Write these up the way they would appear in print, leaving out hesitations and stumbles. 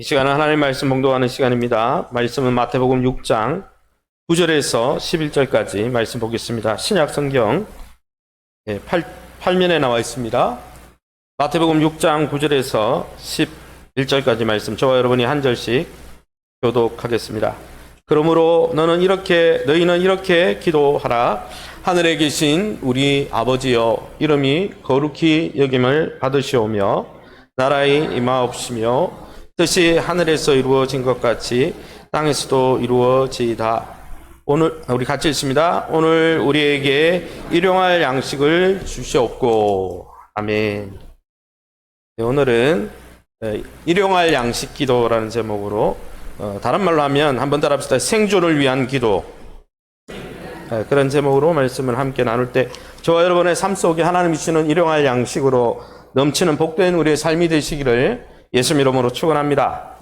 이 시간은 하나님의 말씀 봉독하는 시간입니다. 말씀은 마태복음 6장 9절에서 11절까지 말씀 보겠습니다. 신약 성경 8면에 나와 있습니다. 마태복음 6장 9절에서 11절까지 말씀, 저와 여러분이 한 절씩 교독하겠습니다. 그러므로 너희는 이렇게 기도하라. 하늘에 계신 우리 아버지여, 이름이 거룩히 여김을 받으시오며 나라의 임하옵시며 뜻이 하늘에서 이루어진 것 같이 땅에서도 이루어지이다. 오늘 우리 같이 읽습니다. 오늘 우리에게 일용할 양식을 주시옵고. 아멘. 네, 오늘은 일용할 양식 기도라는 제목으로, 다른 말로 하면 한번 따라합시다. 생존을 위한 기도. 그런 제목으로 말씀을 함께 나눌 때 저와 여러분의 삶 속에 하나님이 주시는 일용할 양식으로 넘치는 복된 우리의 삶이 되시기를 예수님 이름으로 축원합니다.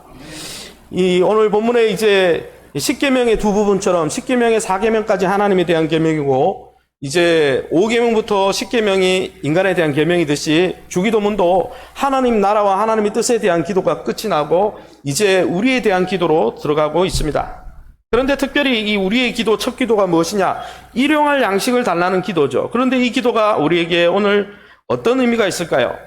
이 오늘 본문에 이제 십계명의 두 부분처럼 십계명의 4계명까지 하나님에 대한 계명이고, 이제 5계명부터 십계명이 인간에 대한 계명이듯이 주기도문도 하나님 나라와 하나님의 뜻에 대한 기도가 끝이 나고 이제 우리에 대한 기도로 들어가고 있습니다. 그런데 특별히 이 우리의 기도, 첫 기도가 무엇이냐? 일용할 양식을 달라는 기도죠. 그런데 이 기도가 우리에게 오늘 어떤 의미가 있을까요?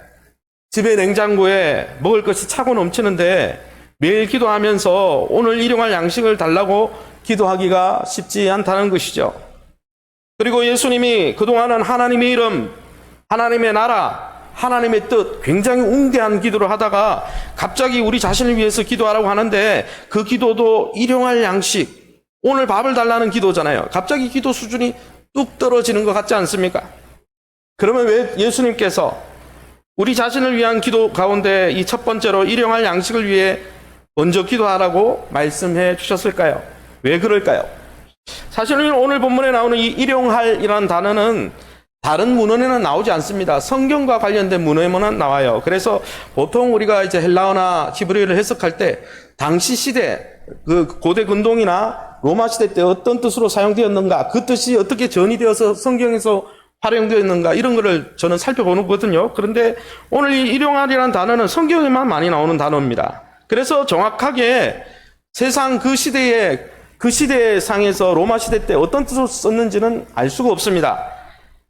집에 냉장고에 먹을 것이 차고 넘치는데 매일 기도하면서 오늘 일용할 양식을 달라고 기도하기가 쉽지 않다는 것이죠. 그리고 예수님이 그동안은 하나님의 이름, 하나님의 나라, 하나님의 뜻, 굉장히 웅대한 기도를 하다가 갑자기 우리 자신을 위해서 기도하라고 하는데 그 기도도 일용할 양식, 오늘 밥을 달라는 기도잖아요. 갑자기 기도 수준이 뚝 떨어지는 것 같지 않습니까? 그러면 왜 예수님께서 우리 자신을 위한 기도 가운데 이 첫 번째로 일용할 양식을 위해 먼저 기도하라고 말씀해 주셨을까요? 왜 그럴까요? 사실은 오늘 본문에 나오는 이 일용할이라는 단어는 다른 문헌에는 나오지 않습니다. 성경과 관련된 문헌에만 나와요. 그래서 보통 우리가 이제 헬라어나 히브리어를 해석할 때 당시 시대, 그 고대 근동이나 로마 시대 때 어떤 뜻으로 사용되었는가, 그 뜻이 어떻게 전이되어서 성경에서 활용되었는가, 이런 거를 저는 살펴보는 거거든요. 그런데 오늘 이 일용할이라는 단어는 성경에만 많이 나오는 단어입니다. 그래서 정확하게 세상 그 시대상에서 로마 시대 때 어떤 뜻으로 썼는지는 알 수가 없습니다.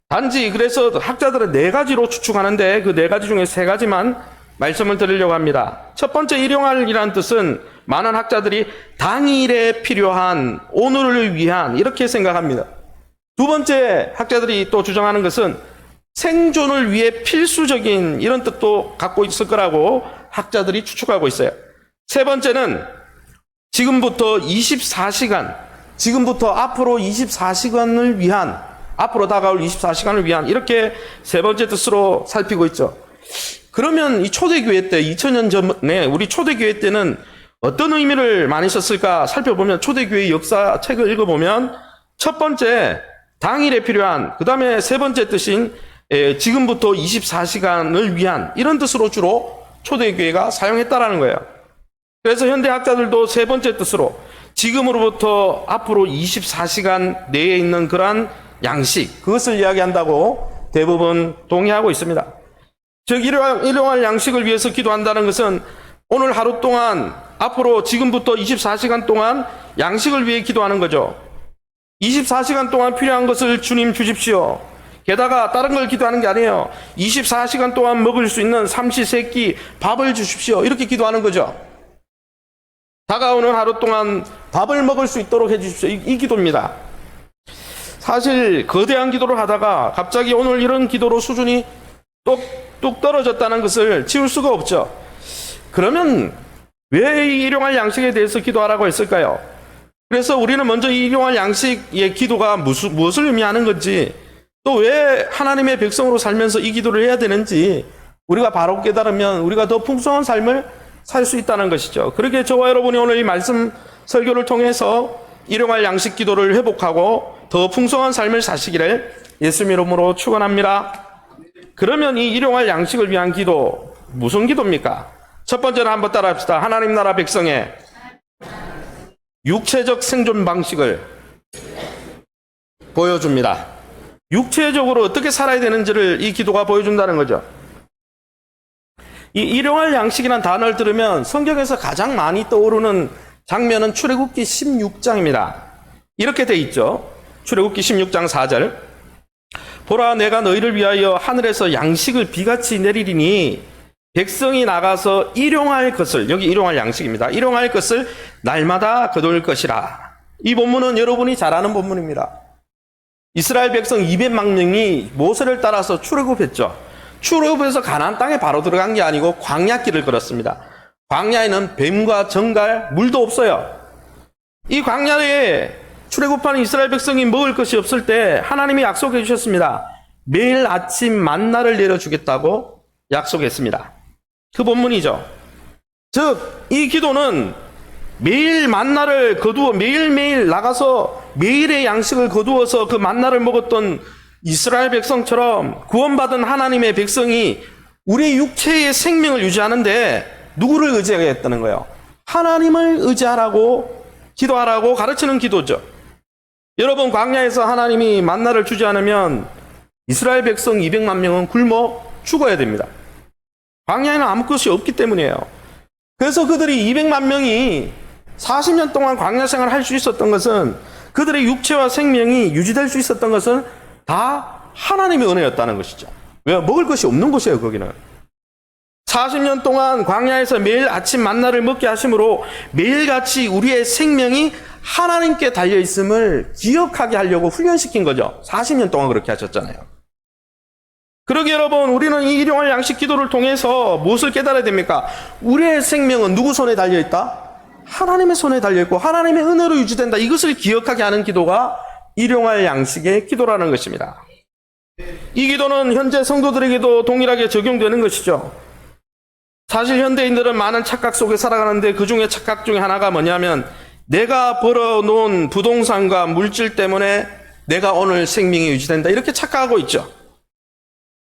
단지 그래서 학자들은 4가지로 추측하는데 그 4가지 중에 3가지만 말씀을 드리려고 합니다. 첫 번째 일용할이라는 뜻은 많은 학자들이 당일에 필요한, 오늘을 위한, 이렇게 생각합니다. 두 번째 학자들이 또 주장하는 것은 생존을 위해 필수적인, 이런 뜻도 갖고 있을 거라고 학자들이 추측하고 있어요. 세 번째는 지금부터 24시간, 지금부터 앞으로 24시간을 위한, 앞으로 다가올 24시간을 위한, 이렇게 세 번째 뜻으로 살피고 있죠. 그러면 이 초대교회 때, 2000년 전에 우리 초대교회 때는 어떤 의미를 많이 썼을까 살펴보면, 초대교회 역사책을 읽어보면 첫 번째 당일에 필요한, 그 다음에 세 번째 뜻인 지금부터 24시간을 위한, 이런 뜻으로 주로 초대교회가 사용했다라는 거예요. 그래서 현대학자들도 세 번째 뜻으로 지금으로부터 앞으로 24시간 내에 있는 그러한 양식, 그것을 이야기한다고 대부분 동의하고 있습니다. 즉 일용할 양식을 위해서 기도한다는 것은 오늘 하루 동안, 앞으로 지금부터 24시간 동안 양식을 위해 기도하는 거죠. 24시간 동안 필요한 것을 주님 주십시오. 게다가 다른 걸 기도하는 게 아니에요. 24시간 동안 먹을 수 있는 삼시세끼 밥을 주십시오. 이렇게 기도하는 거죠. 다가오는 하루 동안 밥을 먹을 수 있도록 해주십시오. 이 기도입니다. 사실 거대한 기도를 하다가 갑자기 오늘 이런 기도로 수준이 뚝 떨어졌다는 것을 지울 수가 없죠. 그러면 왜 이 일용할 양식에 대해서 기도하라고 했을까요? 그래서 우리는 먼저 이 일용할 양식의 기도가 무엇을 의미하는 건지, 또 왜 하나님의 백성으로 살면서 이 기도를 해야 되는지 우리가 바로 깨달으면 우리가 더 풍성한 삶을 살 수 있다는 것이죠. 그렇게 저와 여러분이 오늘 이 말씀 설교를 통해서 일용할 양식 기도를 회복하고 더 풍성한 삶을 사시기를 예수님 이름으로 축원합니다. 그러면 이 일용할 양식을 위한 기도, 무슨 기도입니까? 첫 번째는 한번 따라합시다. 하나님 나라 백성의 육체적 생존 방식을 보여줍니다. 육체적으로 어떻게 살아야 되는지를 이 기도가 보여준다는 거죠. 이 일용할 양식이라는 단어를 들으면 성경에서 가장 많이 떠오르는 장면은 출애굽기 16장입니다. 이렇게 돼 있죠. 출애굽기 16장 4절. 보라, 내가 너희를 위하여 하늘에서 양식을 비같이 내리리니 백성이 나가서 일용할 것을, 여기 일용할 양식입니다. 일용할 것을 날마다 거둘 것이라. 이 본문은 여러분이 잘 아는 본문입니다. 이스라엘 백성 200만 명이 모세를 따라서 출애굽했죠. 출애굽해서 가나안 땅에 바로 들어간 게 아니고 광야길을 걸었습니다. 광야에는 뱀과 정갈, 물도 없어요. 이 광야에 출애굽하는 이스라엘 백성이 먹을 것이 없을 때 하나님이 약속해 주셨습니다. 매일 아침 만나를 내려주겠다고 약속했습니다. 그 본문이죠. 즉, 이 기도는 매일 만나를 거두어 매일매일 나가서 매일의 양식을 거두어서 그 만나를 먹었던 이스라엘 백성처럼 구원받은 하나님의 백성이 우리의 육체의 생명을 유지하는데 누구를 의지하겠다는 거예요? 하나님을 의지하라고 기도하라고 가르치는 기도죠. 여러분, 광야에서 하나님이 만나를 주지 않으면 이스라엘 백성 200만 명은 굶어 죽어야 됩니다. 광야에는 아무 것이 없기 때문이에요. 그래서 그들이 200만 명이 40년 동안 광야 생활을 할 수 있었던 것은, 그들의 육체와 생명이 유지될 수 있었던 것은 다 하나님의 은혜였다는 것이죠. 왜? 먹을 것이 없는 곳이에요, 거기는. 40년 동안 광야에서 매일 아침 만나를 먹게 하심으로 매일같이 우리의 생명이 하나님께 달려있음을 기억하게 하려고 훈련시킨 거죠. 40년 동안 그렇게 하셨잖아요. 그러게 여러분, 우리는 이 일용할 양식 기도를 통해서 무엇을 깨달아야 됩니까? 우리의 생명은 누구 손에 달려있다? 하나님의 손에 달려있고 하나님의 은혜로 유지된다. 이것을 기억하게 하는 기도가 일용할 양식의 기도라는 것입니다. 이 기도는 현재 성도들에게도 동일하게 적용되는 것이죠. 사실 현대인들은 많은 착각 속에 살아가는데 그 중에 착각 중에 하나가 뭐냐면, 내가 벌어놓은 부동산과 물질 때문에 내가 오늘 생명이 유지된다, 이렇게 착각하고 있죠.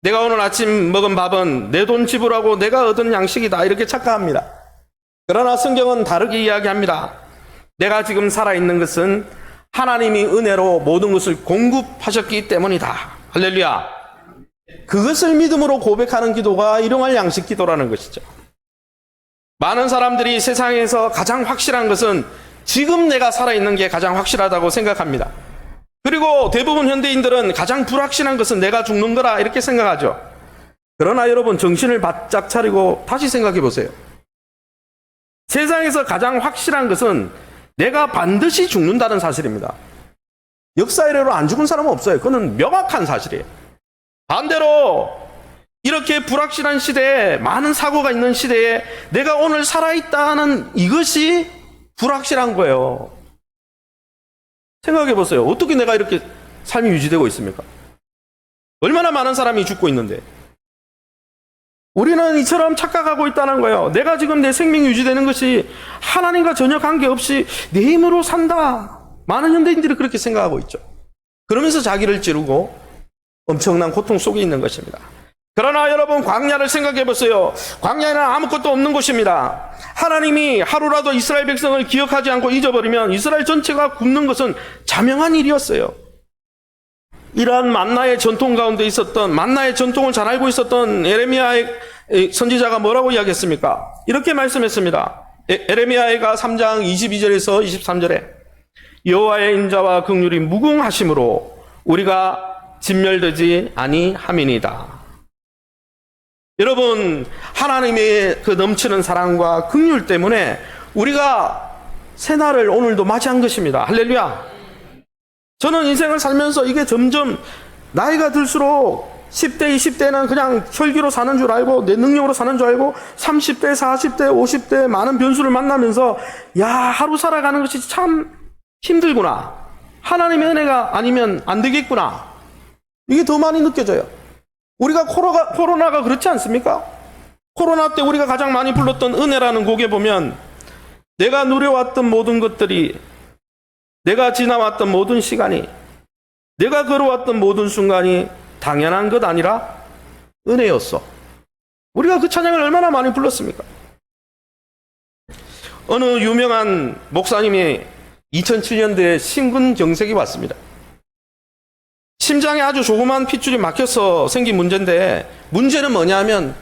내가 오늘 아침 먹은 밥은 내 돈 지불하고 내가 얻은 양식이다, 이렇게 착각합니다. 그러나 성경은 다르게 이야기합니다. 내가 지금 살아있는 것은 하나님이 은혜로 모든 것을 공급하셨기 때문이다. 할렐루야. 그것을 믿음으로 고백하는 기도가 일용할 양식 기도라는 것이죠. 많은 사람들이 세상에서 가장 확실한 것은 지금 내가 살아있는 게 가장 확실하다고 생각합니다. 그리고 대부분 현대인들은 가장 불확실한 것은 내가 죽는 거라, 이렇게 생각하죠. 그러나 여러분, 정신을 바짝 차리고 다시 생각해 보세요. 세상에서 가장 확실한 것은 내가 반드시 죽는다는 사실입니다. 역사 이래로 안 죽은 사람은 없어요. 그건 명확한 사실이에요. 반대로 이렇게 불확실한 시대에, 많은 사고가 있는 시대에 내가 오늘 살아있다는 이것이 불확실한 거예요. 생각해 보세요. 어떻게 내가 이렇게 삶이 유지되고 있습니까? 얼마나 많은 사람이 죽고 있는데. 우리는 이처럼 착각하고 있다는 거예요. 내가 지금 내 생명이 유지되는 것이 하나님과 전혀 관계없이 내 힘으로 산다. 많은 현대인들이 그렇게 생각하고 있죠. 그러면서 자기를 찌르고 엄청난 고통 속에 있는 것입니다. 그러나 여러분, 광야를 생각해 보세요. 광야에는 아무것도 없는 곳입니다. 하나님이 하루라도 이스라엘 백성을 기억하지 않고 잊어버리면 이스라엘 전체가 굶는 것은 자명한 일이었어요. 이러한 만나의 전통 가운데 있었던, 만나의 전통을 잘 알고 있었던 에레미야의 선지자가 뭐라고 이야기했습니까? 이렇게 말씀했습니다. 에레미야가 3장 22절에서 23절에 여호와의 인자와 긍휼이 무궁하심으로 우리가 진멸되지 아니함이니이다. 여러분, 하나님의 그 넘치는 사랑과 긍휼 때문에 우리가 새날을 오늘도 맞이한 것입니다. 할렐루야. 저는 인생을 살면서 이게 점점 나이가 들수록 10대, 20대는 그냥 혈기로 사는 줄 알고 내 능력으로 사는 줄 알고 30대, 40대, 50대 많은 변수를 만나면서 야, 하루 살아가는 것이 참 힘들구나. 하나님의 은혜가 아니면 안 되겠구나. 이게 더 많이 느껴져요. 우리가 코로나가 그렇지 않습니까? 코로나 때 우리가 가장 많이 불렀던 은혜라는 곡에 보면 내가 누려왔던 모든 것들이, 내가 지나왔던 모든 시간이, 내가 걸어왔던 모든 순간이 당연한 것 아니라 은혜였어. 우리가 그 찬양을 얼마나 많이 불렀습니까? 어느 유명한 목사님이 2007년도에 심근경색이 왔습니다. 심장에 아주 조그만 핏줄이 막혀서 생긴 문제인데, 문제는 뭐냐면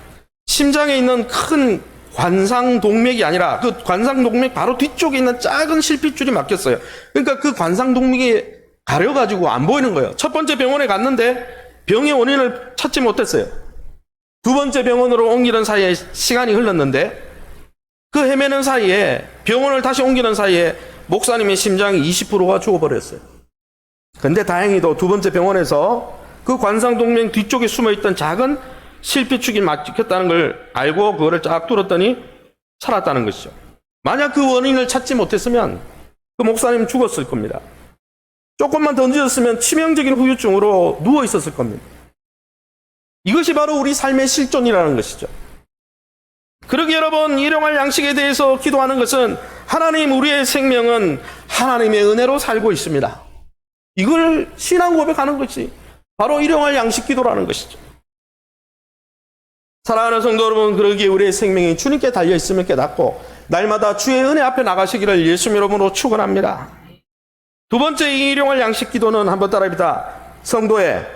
심장에 있는 큰 관상동맥이 아니라 그 관상동맥 바로 뒤쪽에 있는 작은 실핏줄이 막혔어요. 그러니까 그 관상동맥이 가려가지고 안 보이는 거예요. 첫 번째 병원에 갔는데 병의 원인을 찾지 못했어요. 두 번째 병원으로 옮기는 사이에 시간이 흘렀는데 그 헤매는 사이에 병원을 다시 옮기는 사이에 목사님의 심장이 20%가 죽어버렸어요. 근데 다행히도 두 번째 병원에서 그 관상동맥 뒤쪽에 숨어있던 작은 실핏줄이 막혔다는 걸 알고 그거를 쫙 뚫었더니 살았다는 것이죠. 만약 그 원인을 찾지 못했으면 그 목사님 죽었을 겁니다. 조금만 더 늦었으면 치명적인 후유증으로 누워 있었을 겁니다. 이것이 바로 우리 삶의 실존이라는 것이죠. 그러기에 여러분, 일용할 양식에 대해서 기도하는 것은 하나님, 우리의 생명은 하나님의 은혜로 살고 있습니다. 이걸 신앙 고백하는 것이 바로 일용할 양식 기도라는 것이죠. 사랑하는 성도 여러분, 그러기에 우리의 생명이 주님께 달려있음을 깨닫고 날마다 주의 은혜 앞에 나가시기를 예수님 이름으로 축원합니다. 두 번째 이 일용할 양식 기도는 한번 따라합니다. 성도의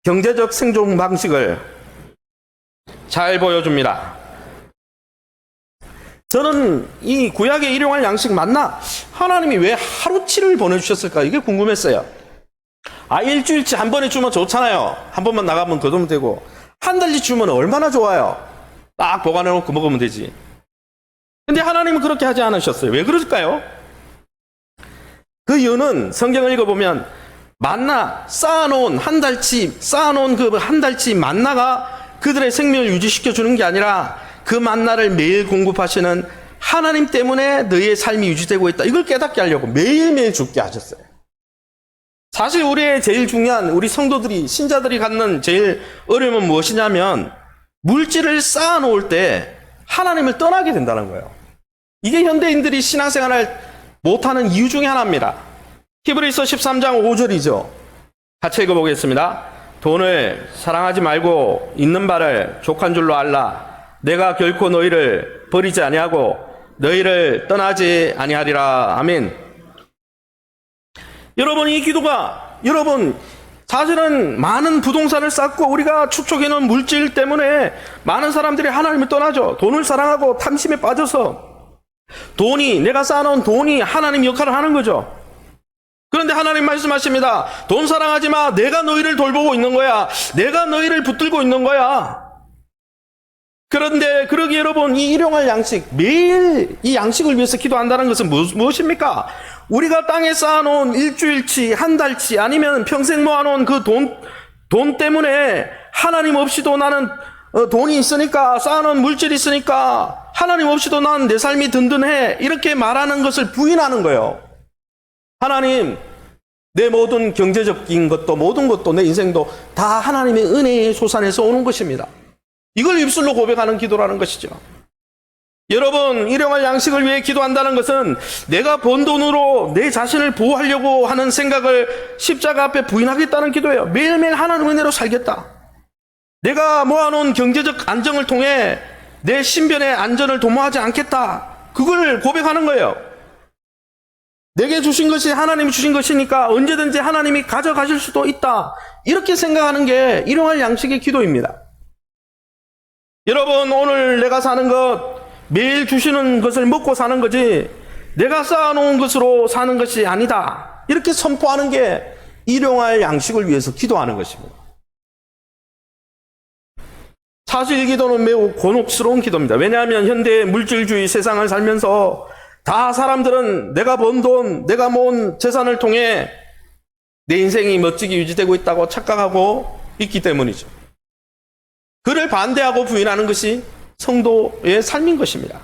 경제적 생존 방식을 잘 보여줍니다. 저는 이 구약의 일용할 양식 만나 하나님이 왜 하루치를 보내주셨을까 이게 궁금했어요. 일주일치 한 번에 주면 좋잖아요. 한 번만 나가면 더 주면 되고 한 달치 주면 얼마나 좋아요. 딱 보관해놓고 먹으면 되지. 근데 하나님은 그렇게 하지 않으셨어요. 왜 그럴까요? 그 이유는 성경을 읽어보면 만나 쌓아놓은 한 달치 그 한 달치 만나가 그들의 생명을 유지시켜 주는 게 아니라 그 만나를 매일 공급하시는 하나님 때문에 너희의 삶이 유지되고 있다. 이걸 깨닫게 하려고 매일매일 죽게 하셨어요. 사실 우리의 제일 중요한, 우리 성도들이, 신자들이 갖는 제일 어려움은 무엇이냐면 물질을 쌓아놓을 때 하나님을 떠나게 된다는 거예요. 이게 현대인들이 신앙생활을 못하는 이유 중에 하나입니다. 히브리서 13장 5절이죠. 같이 읽어보겠습니다. 돈을 사랑하지 말고 있는 바를 족한 줄로 알라. 내가 결코 너희를 버리지 아니하고 너희를 떠나지 아니하리라. 아멘. 여러분, 이 기도가, 사실은 많은 부동산을 쌓고 우리가 축적해놓은 물질 때문에 많은 사람들이 하나님을 떠나죠. 돈을 사랑하고 탐심에 빠져서 내가 쌓아놓은 돈이 하나님 역할을 하는 거죠. 그런데 하나님 말씀하십니다. 돈 사랑하지 마. 내가 너희를 돌보고 있는 거야. 내가 너희를 붙들고 있는 거야. 그런데 그러기에 여러분, 이 일용할 양식, 매일 이 양식을 위해서 기도한다는 것은 무엇입니까? 우리가 땅에 쌓아놓은 일주일치, 한 달치, 아니면 평생 모아놓은 그 돈 때문에 하나님 없이도 나는 돈이 있으니까, 쌓아놓은 물질이 있으니까 하나님 없이도 난 내 삶이 든든해, 이렇게 말하는 것을 부인하는 거예요. 하나님, 내 모든 경제적인 것도, 모든 것도, 내 인생도 다 하나님의 은혜의 소산에서 오는 것입니다. 이걸 입술로 고백하는 기도라는 것이죠. 여러분, 일용할 양식을 위해 기도한다는 것은 내가 번 돈으로 내 자신을 보호하려고 하는 생각을 십자가 앞에 부인하겠다는 기도예요. 매일매일 하나님 은혜로 살겠다. 내가 모아놓은 경제적 안정을 통해 내 신변의 안전을 도모하지 않겠다. 그걸 고백하는 거예요. 내게 주신 것이 하나님이 주신 것이니까 언제든지 하나님이 가져가실 수도 있다. 이렇게 생각하는 게 일용할 양식의 기도입니다. 여러분, 오늘 내가 사는 것, 매일 주시는 것을 먹고 사는 거지 내가 쌓아놓은 것으로 사는 것이 아니다. 이렇게 선포하는 게 일용할 양식을 위해서 기도하는 것입니다. 사실 이 기도는 매우 곤혹스러운 기도입니다. 왜냐하면 현대의 물질주의 세상을 살면서 다 사람들은 내가 번 돈, 내가 모은 재산을 통해 내 인생이 멋지게 유지되고 있다고 착각하고 있기 때문이죠. 그를 반대하고 부인하는 것이 성도의 삶인 것입니다.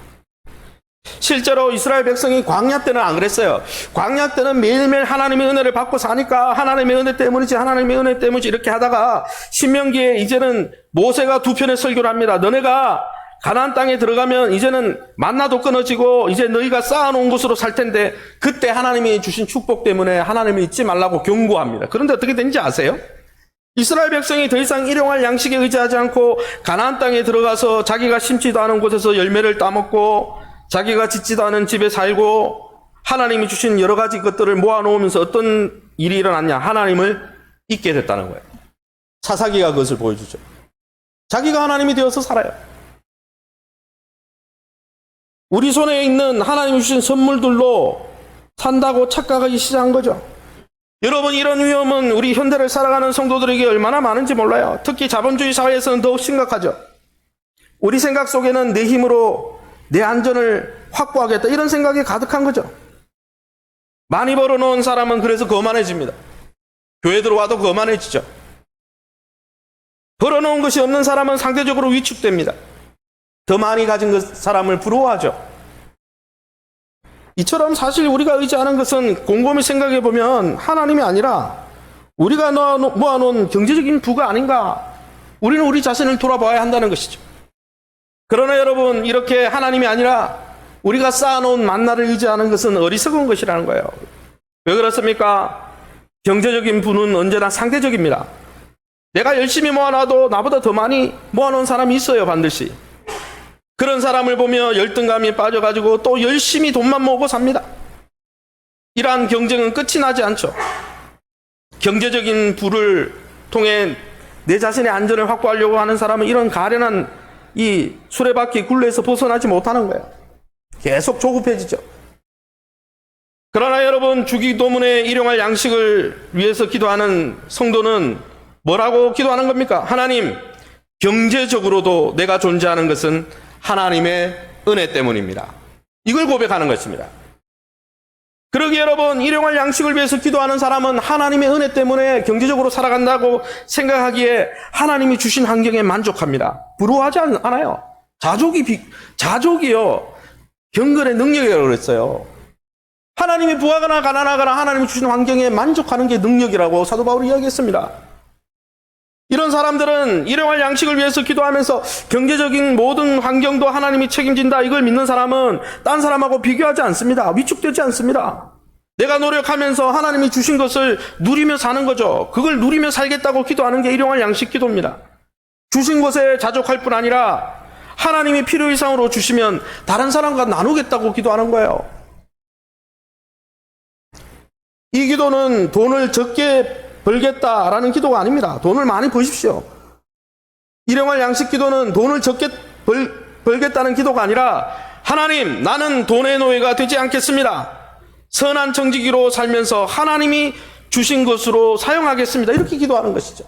실제로 이스라엘 백성이 광야 때는 안 그랬어요. 광야 때는 매일매일 하나님의 은혜를 받고 사니까 하나님의 은혜 때문이지, 하나님의 은혜 때문이지 이렇게 하다가 신명기에 이제는 모세가 두 편의 설교를 합니다. 너네가 가나안 땅에 들어가면 이제는 만나도 끊어지고 이제 너희가 쌓아놓은 곳으로 살 텐데 그때 하나님이 주신 축복 때문에 하나님을 잊지 말라고 경고합니다. 그런데 어떻게 된지 아세요? 이스라엘 백성이 더 이상 일용할 양식에 의지하지 않고 가나안 땅에 들어가서 자기가 심지도 않은 곳에서 열매를 따먹고 자기가 짓지도 않은 집에 살고 하나님이 주신 여러 가지 것들을 모아놓으면서 어떤 일이 일어났냐? 하나님을 잊게 됐다는 거예요. 사사기가 그것을 보여주죠. 자기가 하나님이 되어서 살아요. 우리 손에 있는 하나님이 주신 선물들로 산다고 착각하기 시작한 거죠. 여러분, 이런 위험은 우리 현대를 살아가는 성도들에게 얼마나 많은지 몰라요. 특히 자본주의 사회에서는 더욱 심각하죠. 우리 생각 속에는 내 힘으로 내 안전을 확보하겠다, 이런 생각이 가득한 거죠. 많이 벌어놓은 사람은 그래서 거만해집니다. 교회 들어와도 거만해지죠. 벌어놓은 것이 없는 사람은 상대적으로 위축됩니다. 더 많이 가진 사람을 부러워하죠. 이처럼 사실 우리가 의지하는 것은 곰곰이 생각해 보면 하나님이 아니라 우리가 모아놓은 경제적인 부가 아닌가. 우리는 우리 자신을 돌아봐야 한다는 것이죠. 그러나 여러분, 이렇게 하나님이 아니라 우리가 쌓아놓은 만나를 의지하는 것은 어리석은 것이라는 거예요. 왜 그렇습니까? 경제적인 부는 언제나 상대적입니다. 내가 열심히 모아놔도 나보다 더 많이 모아놓은 사람이 있어요, 반드시. 그런 사람을 보며 열등감이 빠져가지고 또 열심히 돈만 모으고 삽니다. 이러한 경쟁은 끝이 나지 않죠. 경제적인 부를 통해 내 자신의 안전을 확보하려고 하는 사람은 이런 가련한 이 수레바퀴 굴레에서 벗어나지 못하는 거예요. 계속 조급해지죠. 그러나 여러분, 주기도문에 일용할 양식을 위해서 기도하는 성도는 뭐라고 기도하는 겁니까? 하나님, 경제적으로도 내가 존재하는 것은 하나님의 은혜 때문입니다. 이걸 고백하는 것입니다. 그러기에 여러분, 일용할 양식을 위해서 기도하는 사람은 하나님의 은혜 때문에 경제적으로 살아간다고 생각하기에 하나님이 주신 환경에 만족합니다. 부러워하지 않아요. 자족이요, 경건의 능력이라고 그랬어요. 하나님이 부하거나 가난하거나 하나님이 주신 환경에 만족하는 게 능력이라고 사도 바울이 이야기했습니다. 이런 사람들은 일용할 양식을 위해서 기도하면서 경제적인 모든 환경도 하나님이 책임진다, 이걸 믿는 사람은 딴 사람하고 비교하지 않습니다. 위축되지 않습니다. 내가 노력하면서 하나님이 주신 것을 누리며 사는 거죠. 그걸 누리며 살겠다고 기도하는 게 일용할 양식 기도입니다. 주신 것에 자족할 뿐 아니라 하나님이 필요 이상으로 주시면 다른 사람과 나누겠다고 기도하는 거예요. 이 기도는 돈을 적게 벌겠다라는 기도가 아닙니다. 돈을 많이 버십시오. 일용할 양식 기도는 돈을 적게 벌겠다는 기도가 아니라 하나님, 나는 돈의 노예가 되지 않겠습니다. 선한 청지기로 살면서 하나님이 주신 것으로 사용하겠습니다. 이렇게 기도하는 것이죠.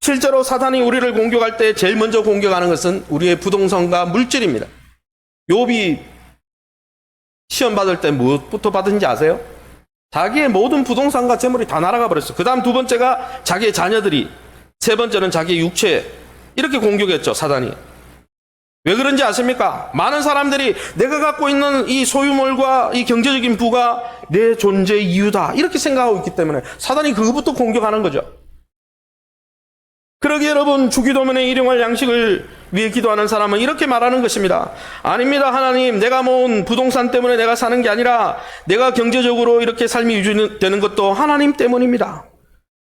실제로 사단이 우리를 공격할 때 제일 먼저 공격하는 것은 우리의 부동산과 물질입니다. 욥이 시험 받을 때 무엇부터 받은지 아세요? 자기의 모든 부동산과 재물이 다 날아가 버렸어요. 그 다음 두 번째가 자기의 자녀들이, 세 번째는 자기의 육체, 이렇게 공격했죠, 사단이. 왜 그런지 아십니까? 많은 사람들이 내가 갖고 있는 이 소유물과 이 경제적인 부가 내 존재의 이유다, 이렇게 생각하고 있기 때문에 사단이 그것부터 공격하는 거죠. 그러기에 여러분, 주기도문에 일용할 양식을 위해 기도하는 사람은 이렇게 말하는 것입니다. 아닙니다, 하나님, 내가 모은 부동산 때문에 내가 사는 게 아니라 내가 경제적으로 이렇게 삶이 유지되는 것도 하나님 때문입니다.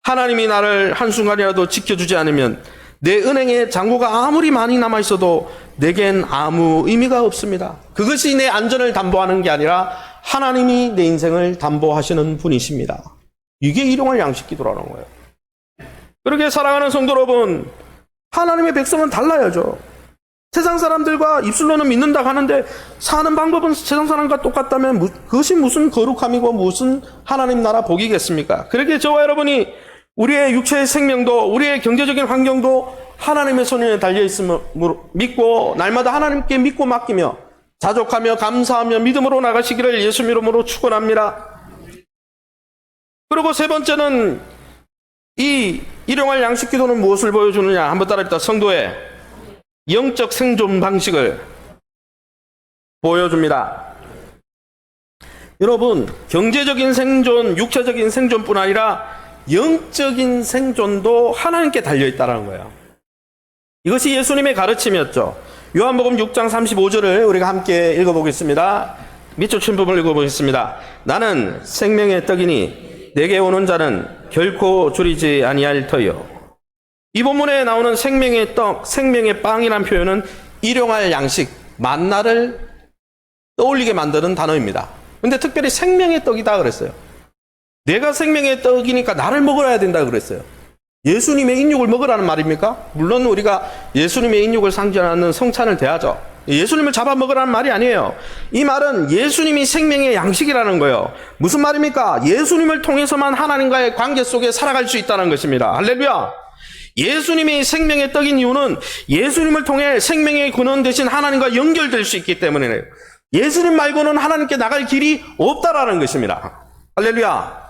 하나님이 나를 한순간이라도 지켜주지 않으면 내 은행에 잔고가 아무리 많이 남아있어도 내겐 아무 의미가 없습니다. 그것이 내 안전을 담보하는 게 아니라 하나님이 내 인생을 담보하시는 분이십니다. 이게 일용할 양식 기도라는 거예요. 그렇게 살아가는 성도 여러분, 하나님의 백성은 달라야죠. 세상 사람들과 입술로는 믿는다고 하는데 사는 방법은 세상 사람과 똑같다면 그것이 무슨 거룩함이고 무슨 하나님 나라 복이겠습니까? 그렇게 저와 여러분이 우리의 육체의 생명도 우리의 경제적인 환경도 하나님의 손에 달려있음을 믿고 날마다 하나님께 믿고 맡기며 자족하며 감사하며 믿음으로 나가시기를 예수 이름으로 축원합니다. 그리고 세 번째는 이 일용할 양식 기도는 무엇을 보여주느냐? 한번 따라합시다. 성도의 영적 생존 방식을 보여줍니다. 여러분, 경제적인 생존, 육체적인 생존뿐 아니라 영적인 생존도 하나님께 달려있다는 거예요. 이것이 예수님의 가르침이었죠. 요한복음 6장 35절을 우리가 함께 읽어보겠습니다. 밑줄 친 부분을 읽어보겠습니다. 나는 생명의 떡이니 내게 오는 자는 결코 줄이지 아니할 터요. 이 본문에 나오는 생명의 떡, 생명의 빵이라는 표현은 일용할 양식, 만나를 떠올리게 만드는 단어입니다. 근데 특별히 생명의 떡이다 그랬어요. 내가 생명의 떡이니까 나를 먹어야 된다 그랬어요. 예수님의 인육을 먹으라는 말입니까? 물론 우리가 예수님의 인육을 상징하는 성찬을 대하죠. 예수님을 잡아먹으라는 말이 아니에요. 이 말은 예수님이 생명의 양식이라는 거예요. 무슨 말입니까? 예수님을 통해서만 하나님과의 관계 속에 살아갈 수 있다는 것입니다. 할렐루야. 예수님이 생명의 떡인 이유는 예수님을 통해 생명의 근원 되신 하나님과 연결될 수 있기 때문이에요. 예수님 말고는 하나님께 나갈 길이 없다라는 것입니다. 할렐루야.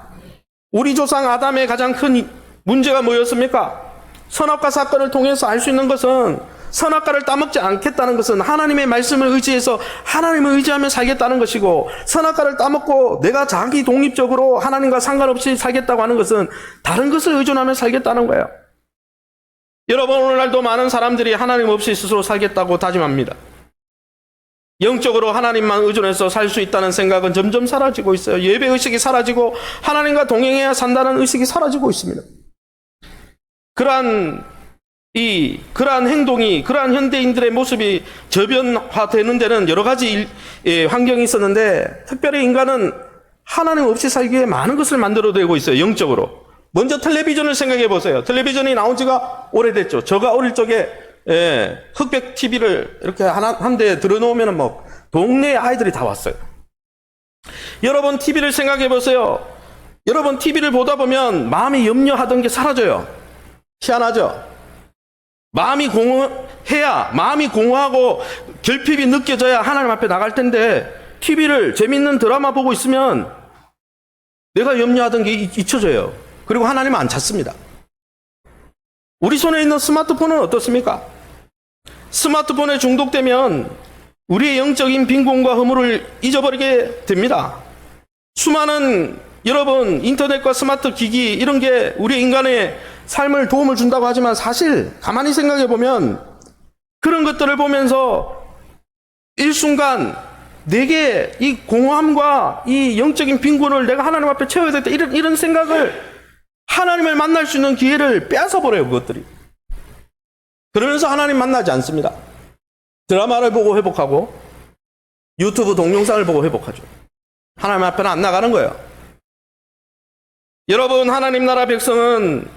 우리 조상 아담의 가장 큰 문제가 뭐였습니까? 선악과 사건을 통해서 알 수 있는 것은, 선악과를 따먹지 않겠다는 것은 하나님의 말씀을 의지해서 하나님을 의지하며 살겠다는 것이고, 선악과를 따먹고 내가 자기 독립적으로 하나님과 상관없이 살겠다고 하는 것은 다른 것을 의존하며 살겠다는 거예요. 여러분, 오늘날도 많은 사람들이 하나님 없이 스스로 살겠다고 다짐합니다. 영적으로 하나님만 의존해서 살 수 있다는 생각은 점점 사라지고 있어요. 예배의식이 사라지고 하나님과 동행해야 산다는 의식이 사라지고 있습니다. 그러한 행동이, 그러한 현대인들의 모습이 저변화되는 데는 여러 가지 환경이 있었는데, 특별히 인간은 하나님 없이 살기에 많은 것을 만들어내고 있어요. 영적으로. 먼저 텔레비전을 생각해 보세요. 텔레비전이 나온 지가 오래됐죠. 제가 어릴 적에 흑백 TV를 이렇게 한 대 들어놓으면 동네 아이들이 다 왔어요. 여러분 TV를 생각해 보세요. 여러분 TV를 보다 보면 마음이 염려하던 게 사라져요. 희한하죠? 마음이 공허하고 결핍이 느껴져야 하나님 앞에 나갈 텐데, TV를 재밌는 드라마 보고 있으면 내가 염려하던 게 잊혀져요. 그리고 하나님은 안 찾습니다. 우리 손에 있는 스마트폰은 어떻습니까? 스마트폰에 중독되면 우리의 영적인 빈곤과 허물을 잊어버리게 됩니다. 수많은 여러분 인터넷과 스마트 기기 이런 게 우리 인간의 삶을 도움을 준다고 하지만, 사실 가만히 생각해 보면 그런 것들을 보면서 일순간 내게 이 공허함과 이 영적인 빈곤을 내가 하나님 앞에 채워야 되겠다, 이런 생각을, 하나님을 만날 수 있는 기회를 빼앗아 버려요, 그것들이. 그러면서 하나님 만나지 않습니다. 드라마를 보고 회복하고 유튜브 동영상을 보고 회복하죠. 하나님 앞에는 안 나가는 거예요. 여러분, 하나님 나라 백성은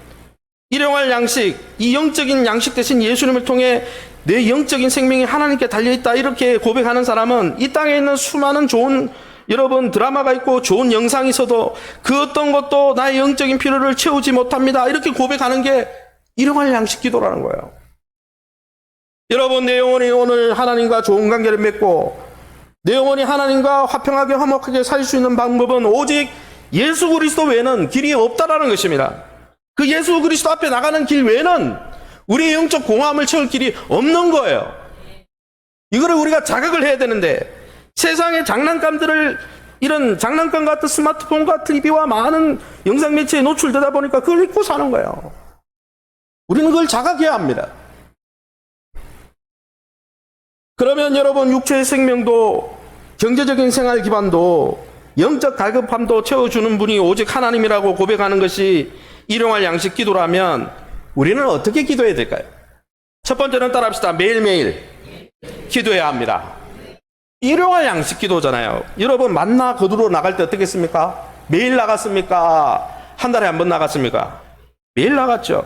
일용할 양식, 이 영적인 양식 대신 예수님을 통해 내 영적인 생명이 하나님께 달려있다, 이렇게 고백하는 사람은 이 땅에 있는 수많은 좋은 여러분 드라마가 있고 좋은 영상이 있어도 그 어떤 것도 나의 영적인 필요를 채우지 못합니다, 이렇게 고백하는 게 일용할 양식 기도라는 거예요. 여러분, 내 영혼이 오늘 하나님과 좋은 관계를 맺고 내 영혼이 하나님과 화평하게 화목하게 살 수 있는 방법은 오직 예수 그리스도 외에는 길이 없다라는 것입니다. 그 예수 그리스도 앞에 나가는 길 외에는 우리의 영적 공허함을 채울 길이 없는 거예요. 이거를 우리가 자각을 해야 되는데, 세상의 장난감들을, 이런 장난감 같은 스마트폰과 TV와 많은 영상 매체에 노출되다 보니까 그걸 잊고 사는 거예요. 우리는 그걸 자각해야 합니다. 그러면 여러분, 육체의 생명도 경제적인 생활 기반도 영적 갈급함도 채워주는 분이 오직 하나님이라고 고백하는 것이 일용할 양식 기도라면 우리는 어떻게 기도해야 될까요? 첫 번째는 따라합시다. 매일매일 기도해야 합니다. 일용할 양식 기도잖아요. 여러분, 만나 거두러 나갈 때 어떻게 했습니까? 매일 나갔습니까? 한 달에 한 번 나갔습니까? 매일 나갔죠.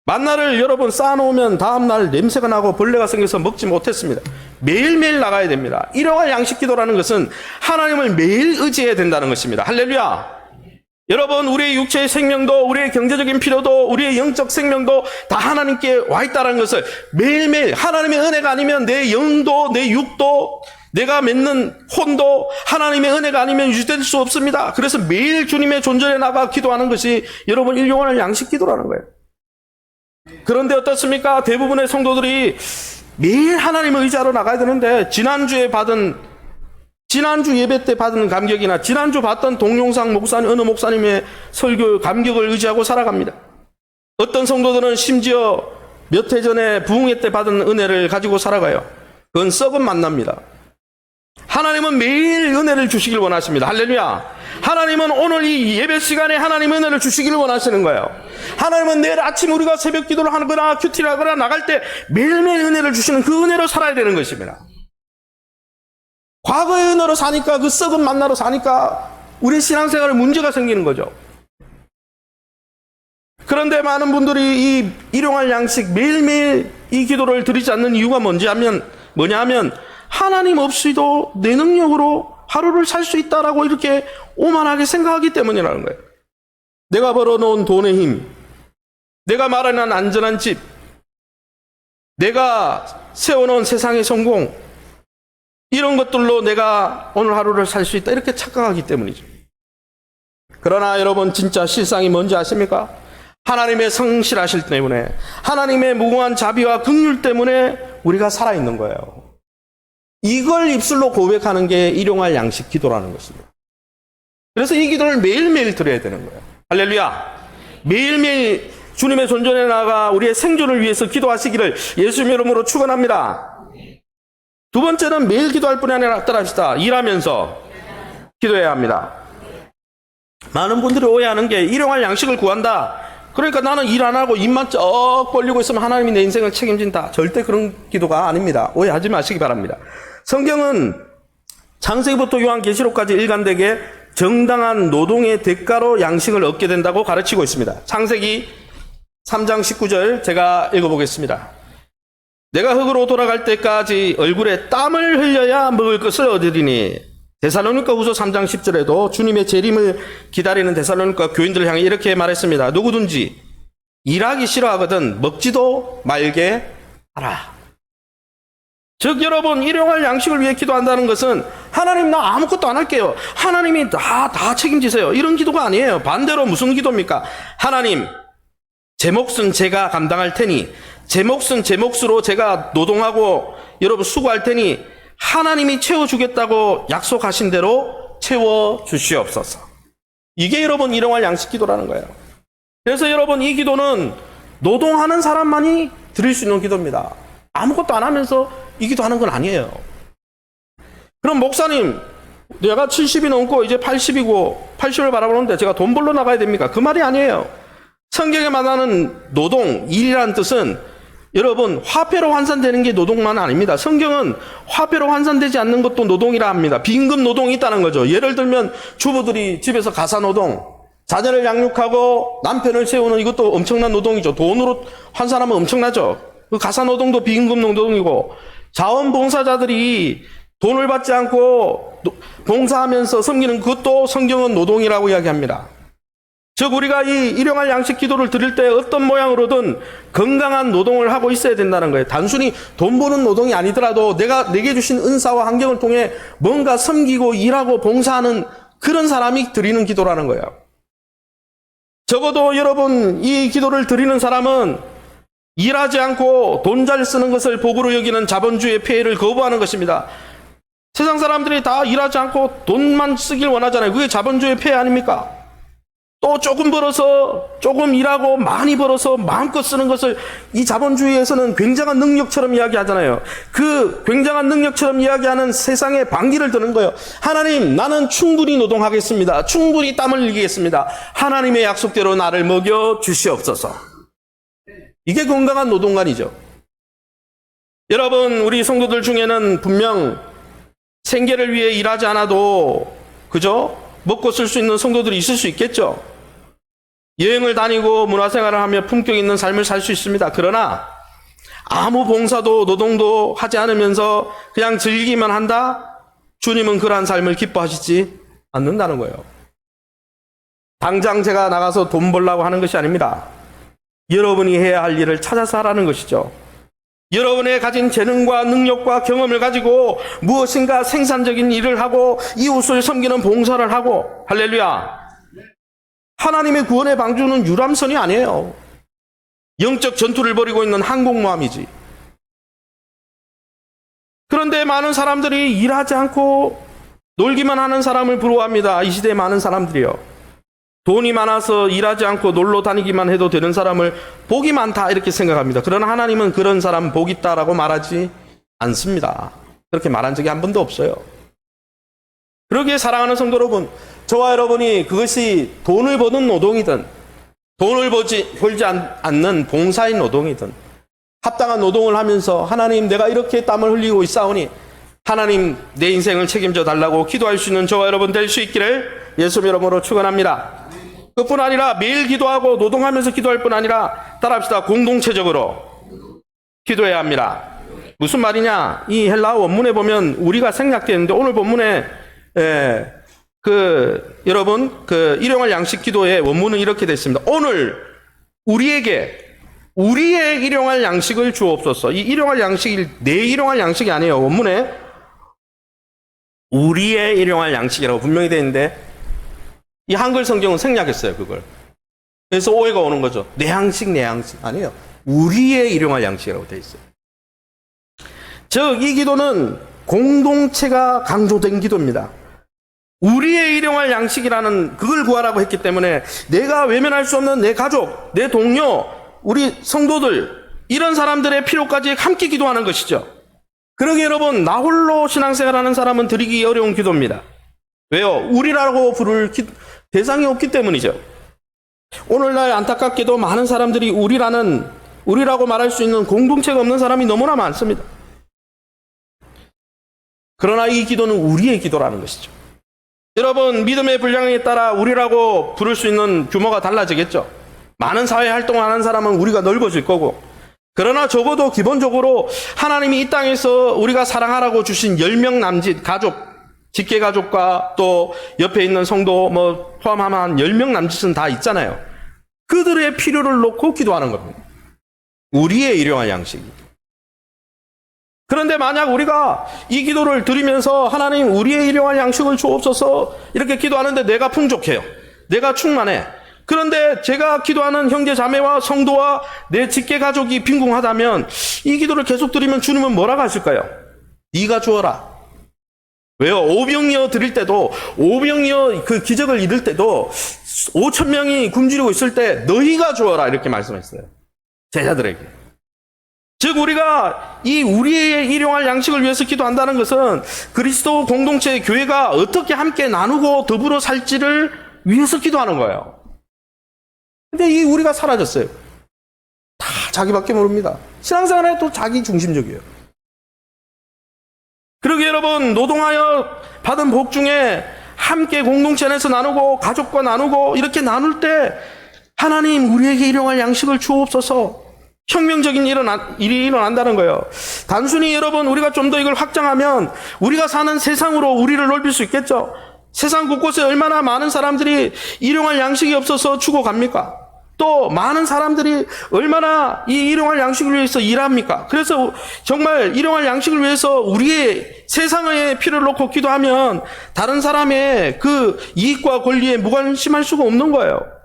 만나를 여러분 쌓아놓으면 다음날 냄새가 나고 벌레가 생겨서 먹지 못했습니다. 매일매일 나가야 됩니다. 일용할 양식 기도라는 것은 하나님을 매일 의지해야 된다는 것입니다. 할렐루야. 여러분, 우리의 육체의 생명도, 우리의 경제적인 필요도, 우리의 영적 생명도 다 하나님께 와 있다는 것을 매일매일, 하나님의 은혜가 아니면 내 영도, 내 육도, 내가 맺는 혼도 하나님의 은혜가 아니면 유지될 수 없습니다. 그래서 매일 주님의 존전에 나가 기도하는 것이 여러분 일용할 양식 기도라는 거예요. 그런데 어떻습니까? 대부분의 성도들이 매일 하나님을 의지하러 나가야 되는데, 지난주 예배 때 받은 감격이나 지난주 봤던 동영상 목사님, 어느 목사님의 설교 감격을 의지하고 살아갑니다. 어떤 성도들은 심지어 몇 해 전에 부흥회 때 받은 은혜를 가지고 살아가요. 그건 썩은 만납니다. 하나님은 매일 은혜를 주시길 원하십니다. 할렐루야. 하나님은 오늘 이 예배 시간에 하나님 은혜를 주시길 원하시는 거예요. 하나님은 내일 아침 우리가 새벽 기도를 하거나 큐티를 하거나 나갈 때 매일매일 은혜를 주시는 그 은혜로 살아야 되는 것입니다. 과거의 은혜로 사니까, 그 썩은 만나로 사니까 우리 신앙생활에 문제가 생기는 거죠. 그런데 많은 분들이 이 일용할 양식 매일매일 이 기도를 드리지 않는 이유가 뭐냐 하면 하나님 없이도 내 능력으로 하루를 살 수 있다라고 이렇게 오만하게 생각하기 때문이라는 거예요. 내가 벌어놓은 돈의 힘, 내가 마련한 안전한 집, 내가 세워놓은 세상의 성공, 이런 것들로 내가 오늘 하루를 살 수 있다 이렇게 착각하기 때문이죠. 그러나 여러분 진짜 실상이 뭔지 아십니까? 하나님의 성실하실 때문에, 하나님의 무궁한 자비와 긍휼 때문에 우리가 살아있는 거예요. 이걸 입술로 고백하는 게 일용할 양식 기도라는 것입니다. 그래서 이 기도를 매일매일 드려야 되는 거예요. 할렐루야. 매일매일 주님의 존전에 나아가 우리의 생존을 위해서 기도하시기를 예수님 이름으로 축원합니다. 두 번째는 매일 기도할 뿐이 아니라 따라합시다. 일하면서 기도해야 합니다. 많은 분들이 오해하는 게 일용할 양식을 구한다. 그러니까 나는 일 안 하고 입만 쩍 벌리고 있으면 하나님이 내 인생을 책임진다. 절대 그런 기도가 아닙니다. 오해하지 마시기 바랍니다. 성경은 창세기부터 요한계시록까지 일관되게 정당한 노동의 대가로 양식을 얻게 된다고 가르치고 있습니다. 창세기 3장 19절 제가 읽어보겠습니다. 내가 흙으로 돌아갈 때까지 얼굴에 땀을 흘려야 먹을 것을 얻으리니. 데살로니가 후서 3장 10절에도 주님의 재림을 기다리는 데살로니가 교인들을 향해 이렇게 말했습니다. 누구든지 일하기 싫어하거든 먹지도 말게 하라. 즉 여러분, 일용할 양식을 위해 기도한다는 것은 하나님 나 아무것도 안 할게요, 하나님이 다 책임지세요, 이런 기도가 아니에요. 반대로 무슨 기도입니까? 하나님, 제 몫은 제가 감당할 테니, 제 몫은 제 몫으로 제가 노동하고 여러분 수고할 테니 하나님이 채워주겠다고 약속하신 대로 채워주시옵소서. 이게 여러분 일용할 양식 기도라는 거예요. 그래서 여러분 이 기도는 노동하는 사람만이 드릴 수 있는 기도입니다. 아무것도 안 하면서 이 기도하는 건 아니에요. 그럼 목사님, 내가 70이 넘고 이제 80이고 80을 바라보는데 제가 돈 벌러 나가야 됩니까? 그 말이 아니에요. 성경에 말하는 노동, 일이라는 뜻은 여러분 화폐로 환산되는 게 노동만 아닙니다. 성경은 화폐로 환산되지 않는 것도 노동이라 합니다. 빈금 노동이 있다는 거죠. 예를 들면 주부들이 집에서 가사노동, 자녀를 양육하고 남편을 세우는 이것도 엄청난 노동이죠. 돈으로 환산하면 엄청나죠. 그 가사노동도 빈금 노동이고, 자원봉사자들이 돈을 받지 않고 봉사하면서 섬기는 그것도 성경은 노동이라고 이야기합니다. 즉 우리가 이 일용할 양식 기도를 드릴 때 어떤 모양으로든 건강한 노동을 하고 있어야 된다는 거예요. 단순히 돈 버는 노동이 아니더라도 내게 주신 은사와 환경을 통해 뭔가 섬기고 일하고 봉사하는 그런 사람이 드리는 기도라는 거예요. 적어도 여러분 이 기도를 드리는 사람은 일하지 않고 돈 잘 쓰는 것을 복으로 여기는 자본주의의 폐해를 거부하는 것입니다. 세상 사람들이 다 일하지 않고 돈만 쓰길 원하잖아요. 그게 자본주의의 폐해 아닙니까? 또 조금 벌어서 조금 일하고 많이 벌어서 마음껏 쓰는 것을 이 자본주의에서는 굉장한 능력처럼 이야기하잖아요. 그 굉장한 능력처럼 이야기하는 세상에 반기를 드는 거예요. 하나님, 나는 충분히 노동하겠습니다. 충분히 땀을 흘리겠습니다. 하나님의 약속대로 나를 먹여 주시옵소서. 이게 건강한 노동관이죠. 여러분, 우리 성도들 중에는 분명 생계를 위해 일하지 않아도 그죠? 먹고 쓸 수 있는 성도들이 있을 수 있겠죠. 여행을 다니고 문화생활을 하며 품격 있는 삶을 살 수 있습니다. 그러나 아무 봉사도 노동도 하지 않으면서 그냥 즐기기만 한다? 주님은 그러한 삶을 기뻐하시지 않는다는 거예요. 당장 제가 나가서 돈 벌라고 하는 것이 아닙니다. 여러분이 해야 할 일을 찾아서 하라는 것이죠. 여러분의 가진 재능과 능력과 경험을 가지고 무엇인가 생산적인 일을 하고 이웃을 섬기는 봉사를 하고, 할렐루야. 하나님의 구원의 방주는 유람선이 아니에요. 영적 전투를 벌이고 있는 항공모함이지. 그런데 많은 사람들이 일하지 않고 놀기만 하는 사람을 부러워합니다. 이 시대의 많은 사람들이요. 돈이 많아서 일하지 않고 놀러 다니기만 해도 되는 사람을 복이 많다 이렇게 생각합니다. 그러나 하나님은 그런 사람 복 있다라고 말하지 않습니다. 그렇게 말한 적이 한 번도 없어요. 그러기에 사랑하는 성도 여러분, 저와 여러분이 그것이 돈을 버는 노동이든 돈을 벌지 않는 봉사인 노동이든 합당한 노동을 하면서 하나님, 내가 이렇게 땀을 흘리고 있사오니 하나님 내 인생을 책임져 달라고 기도할 수 있는 저와 여러분 될 수 있기를 예수 이름으로 축원합니다. 그뿐 아니라 매일 기도하고 노동하면서 기도할 뿐 아니라 따라합시다. 공동체적으로 기도해야 합니다. 무슨 말이냐? 이 헬라어 원문에 보면 우리가 생략되는데 오늘 본문에 여러분 일용할 양식 기도의 원문은 이렇게 되어 있습니다. 오늘 우리에게 우리의 일용할 양식을 주옵소서. 이 일용할 양식이 내 일용할 양식이 아니에요. 원문에 우리의 일용할 양식이라고 분명히 되어 있는데 이 한글 성경은 생략했어요. 그걸. 그래서 오해가 오는 거죠. 내 양식 아니에요. 우리의 일용할 양식이라고 되어 있어요. 즉 이 기도는 공동체가 강조된 기도입니다. 우리의 일용할 양식이라는 그걸 구하라고 했기 때문에 내가 외면할 수 없는 내 가족, 내 동료, 우리 성도들 이런 사람들의 필요까지 함께 기도하는 것이죠. 그러기 여러분 나 홀로 신앙생활하는 사람은 드리기 어려운 기도입니다. 왜요? 우리라고 부를 대상이 없기 때문이죠. 오늘날 안타깝게도 많은 사람들이 우리라고 말할 수 있는 공동체가 없는 사람이 너무나 많습니다. 그러나 이 기도는 우리의 기도라는 것이죠. 여러분 믿음의 분량에 따라 우리라고 부를 수 있는 규모가 달라지겠죠. 많은 사회 활동을 하는 사람은 우리가 넓어질 거고, 그러나 적어도 기본적으로 하나님이 이 땅에서 우리가 사랑하라고 주신 10명 남짓 가족, 직계가족과 또 옆에 있는 성도 포함하면 한 10명 남짓은 다 있잖아요. 그들의 필요를 놓고 기도하는 겁니다. 우리의 일용할 양식이. 그런데 만약 우리가 이 기도를 드리면서 하나님 우리의 일용할 양식을 주옵소서 이렇게 기도하는데 내가 풍족해요. 내가 충만해. 그런데 제가 기도하는 형제 자매와 성도와 내 직계가족이 빈궁하다면 이 기도를 계속 드리면 주님은 뭐라고 하실까요? 네가 주어라. 왜요? 오병이어 드릴 때도, 오병이어 그 기적을 이룰 때도 5,000명이 굶주리고 있을 때 너희가 주어라 이렇게 말씀했어요. 제자들에게. 즉 우리가 이 우리의 일용할 양식을 위해서 기도한다는 것은 그리스도 공동체 교회가 어떻게 함께 나누고 더불어 살지를 위해서 기도하는 거예요. 근데 이 우리가 사라졌어요. 다 자기밖에 모릅니다. 신앙생활에 또 자기 중심적이에요. 그러게 여러분 노동하여 받은 복 중에 함께 공동체 안에서 나누고 가족과 나누고 이렇게 나눌 때 하나님 우리에게 일용할 양식을 주옵소서. 혁명적인 일이 일어난다는 거예요. 단순히 여러분 우리가 좀 더 이걸 확장하면 우리가 사는 세상으로 우리를 넓힐 수 있겠죠. 세상 곳곳에 얼마나 많은 사람들이 일용할 양식이 없어서 죽어갑니까? 또 많은 사람들이 얼마나 이 일용할 양식을 위해서 일합니까? 그래서 정말 일용할 양식을 위해서 우리의 세상의 필요를 놓고 기도하면 다른 사람의 그 이익과 권리에 무관심할 수가 없는 거예요.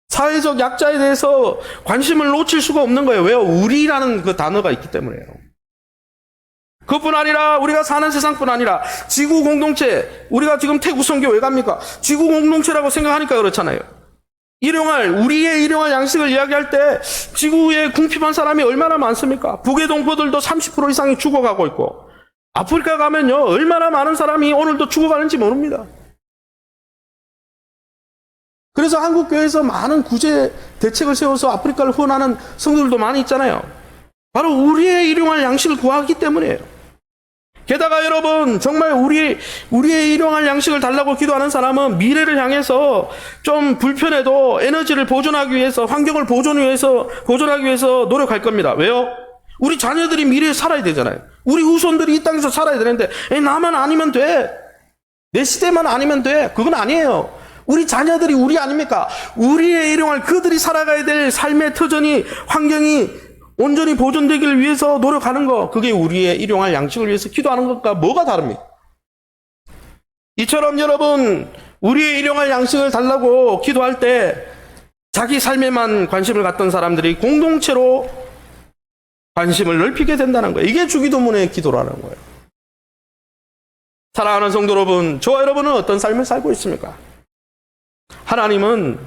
사회적 약자에 대해서 관심을 놓칠 수가 없는 거예요. 왜요? 우리라는 그 단어가 있기 때문에요. 그뿐 아니라 우리가 사는 세상뿐 아니라 지구 공동체, 우리가 지금 태국 선교 왜 갑니까? 지구 공동체라고 생각하니까 그렇잖아요. 우리의 일용할 양식을 이야기할 때 지구에 궁핍한 사람이 얼마나 많습니까? 북의 동포들도 30% 이상이 죽어가고 있고, 아프리카 가면요 얼마나 많은 사람이 오늘도 죽어가는지 모릅니다. 그래서 한국교회에서 많은 구제 대책을 세워서 아프리카를 후원하는 성도들도 많이 있잖아요. 바로 우리의 일용할 양식을 구하기 때문이에요. 게다가 여러분 정말 우리의 일용할 양식을 달라고 기도하는 사람은 미래를 향해서 좀 불편해도 에너지를 보존하기 위해서, 환경을 보존하기 위해서 노력할 겁니다. 왜요? 우리 자녀들이 미래에 살아야 되잖아요. 우리 후손들이 이 땅에서 살아야 되는데 나만 아니면 돼. 내 시대만 아니면 돼. 그건 아니에요. 우리 자녀들이 우리 아닙니까? 우리의 일용할 그들이 살아가야 될 삶의 터전이, 환경이 온전히 보존되기를 위해서 노력하는 거, 그게 우리의 일용할 양식을 위해서 기도하는 것과 뭐가 다릅니까? 이처럼 여러분 우리의 일용할 양식을 달라고 기도할 때 자기 삶에만 관심을 갖던 사람들이 공동체로 관심을 넓히게 된다는 거예요. 이게 주기도문의 기도라는 거예요. 사랑하는 성도 여러분, 저와 여러분은 어떤 삶을 살고 있습니까? 하나님은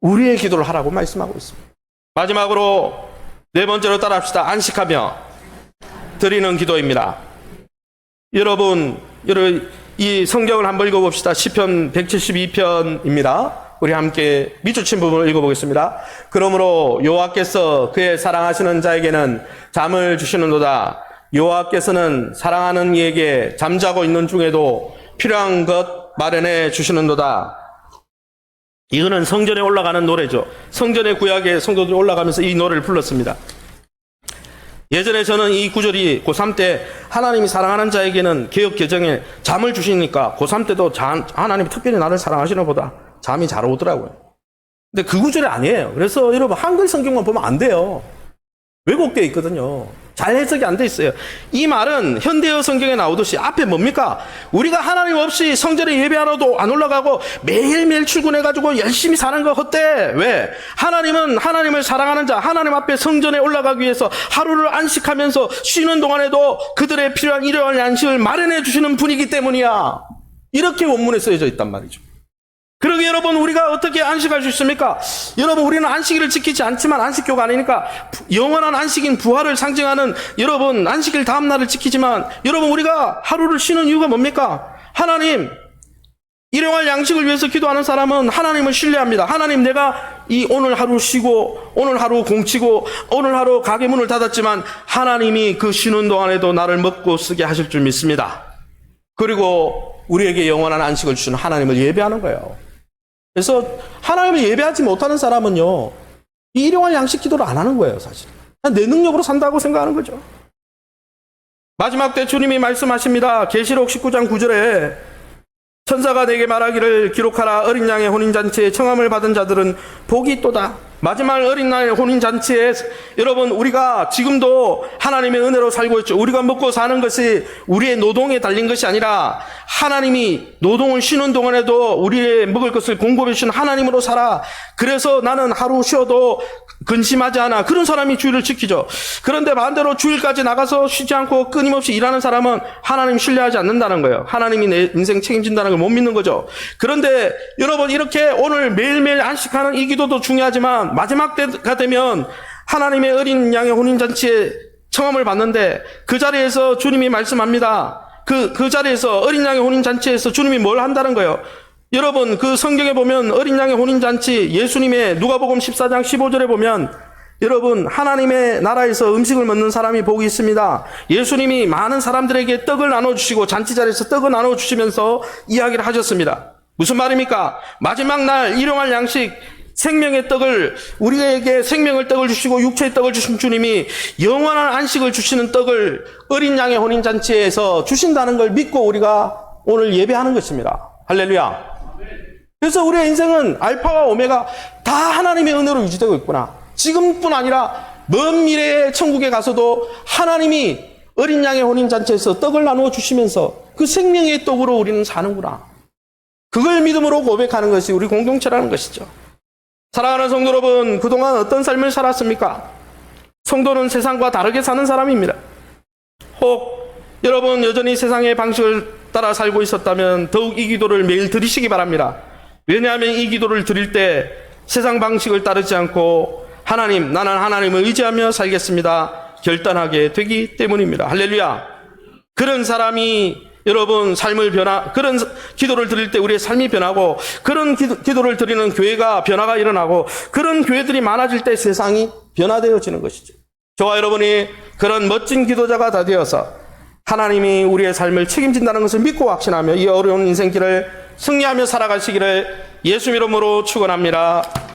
우리의 기도를 하라고 말씀하고 있습니다. 마지막으로 네 번째로 따라합시다. 안식하며 드리는 기도입니다. 여러분 이 성경을 한번 읽어봅시다. 시편 172편입니다. 우리 함께 밑줄친 부분을 읽어보겠습니다. 그러므로 여호와께서 그의 사랑하시는 자에게는 잠을 주시는도다. 여호와께서는 사랑하는 이에게 잠자고 있는 중에도 필요한 것 마련해 주시는도다. 이거는 성전에 올라가는 노래죠. 성전의 구약에 성도들이 올라가면서 이 노래를 불렀습니다. 예전에 저는 이 구절이 고3 때 하나님이 사랑하는 자에게는 개역 개정에 잠을 주시니까 고3 때도 하나님이 특별히 나를 사랑하시나 보다 잠이 잘 오더라고요. 근데 그 구절이 아니에요. 그래서 여러분 한글 성경만 보면 안 돼요. 왜곡되어 있거든요. 잘 해석이 안 돼 있어요. 이 말은 현대어 성경에 나오듯이 앞에 뭡니까? 우리가 하나님 없이 성전에 예배하러도 안 올라가고 매일매일 출근해가지고 열심히 사는 거 헛돼. 왜? 하나님은 하나님을 사랑하는 자, 하나님 앞에 성전에 올라가기 위해서 하루를 안식하면서 쉬는 동안에도 그들의 필요한 일용할 양식을 마련해 주시는 분이기 때문이야. 이렇게 원문에 쓰여져 있단 말이죠. 그러게 여러분 우리가 어떻게 안식할 수 있습니까? 여러분 우리는 안식일을 지키지 않지만 안식교가 아니니까 영원한 안식인 부활을 상징하는 여러분 안식일 다음 날을 지키지만 여러분 우리가 하루를 쉬는 이유가 뭡니까? 하나님 일용할 양식을 위해서 기도하는 사람은 하나님을 신뢰합니다. 하나님 내가 이 오늘 하루 쉬고 오늘 하루 공치고 오늘 하루 가게 문을 닫았지만 하나님이 그 쉬는 동안에도 나를 먹고 쓰게 하실 줄 믿습니다. 그리고 우리에게 영원한 안식을 주시는 하나님을 예배하는 거예요. 그래서 하나님을 예배하지 못하는 사람은요, 이 일용할 양식 기도를 안 하는 거예요, 사실. 내 능력으로 산다고 생각하는 거죠. 마지막 때 주님이 말씀하십니다. 계시록 19장 9절에 천사가 내게 말하기를 기록하라. 어린 양의 혼인잔치에 청함을 받은 자들은 복이 있도다. 마지막 어린 양의 혼인잔치에 여러분 우리가 지금도 하나님의 은혜로 살고 있죠. 우리가 먹고 사는 것이 우리의 노동에 달린 것이 아니라 하나님이 노동을 쉬는 동안에도 우리의 먹을 것을 공급해 주신 하나님으로 살아. 그래서 나는 하루 쉬어도 근심하지 않아. 그런 사람이 주일을 지키죠. 그런데 반대로 주일까지 나가서 쉬지 않고 끊임없이 일하는 사람은 하나님 신뢰하지 않는다는 거예요. 하나님이 내 인생 책임진다는 걸 못 믿는 거죠. 그런데 여러분 이렇게 오늘 매일매일 안식하는 이 기도도 중요하지만 마지막 때가 되면 하나님의 어린 양의 혼인잔치에 청함을 받는데 그 자리에서 주님이 말씀합니다. 그 자리에서 어린 양의 혼인잔치에서 주님이 뭘 한다는 거예요. 여러분 그 성경에 보면 어린 양의 혼인잔치 예수님의 누가복음 14장 15절에 보면 여러분 하나님의 나라에서 음식을 먹는 사람이 복이 있습니다. 예수님이 많은 사람들에게 떡을 나눠주시고 잔치 자리에서 떡을 나눠주시면서 이야기를 하셨습니다. 무슨 말입니까? 마지막 날 일용할 양식 생명의 떡을 우리에게 생명의 떡을 주시고 육체의 떡을 주신 주님이 영원한 안식을 주시는 떡을 어린 양의 혼인잔치에서 주신다는 걸 믿고 우리가 오늘 예배하는 것입니다. 할렐루야. 그래서 우리의 인생은 알파와 오메가 다 하나님의 은혜로 유지되고 있구나. 지금뿐 아니라 먼 미래의 천국에 가서도 하나님이 어린 양의 혼인잔치에서 떡을 나누어 주시면서 그 생명의 떡으로 우리는 사는구나. 그걸 믿음으로 고백하는 것이 우리 공동체라는 것이죠. 사랑하는 성도 여러분, 그동안 어떤 삶을 살았습니까? 성도는 세상과 다르게 사는 사람입니다. 혹 여러분 여전히 세상의 방식을 따라 살고 있었다면 더욱 이 기도를 매일 드리시기 바랍니다. 왜냐하면 이 기도를 드릴 때 세상 방식을 따르지 않고 하나님, 나는 하나님을 의지하며 살겠습니다 결단하게 되기 때문입니다. 할렐루야. 그런 사람이 여러분 삶을 그런 기도를 드릴 때 우리의 삶이 변하고 그런 기도를 드리는 교회가 변화가 일어나고 그런 교회들이 많아질 때 세상이 변화되어지는 것이죠. 저와 여러분이 그런 멋진 기도자가 다 되어서 하나님이 우리의 삶을 책임진다는 것을 믿고 확신하며 이 어려운 인생길을 승리하며 살아가시기를 예수 이름으로 축원합니다.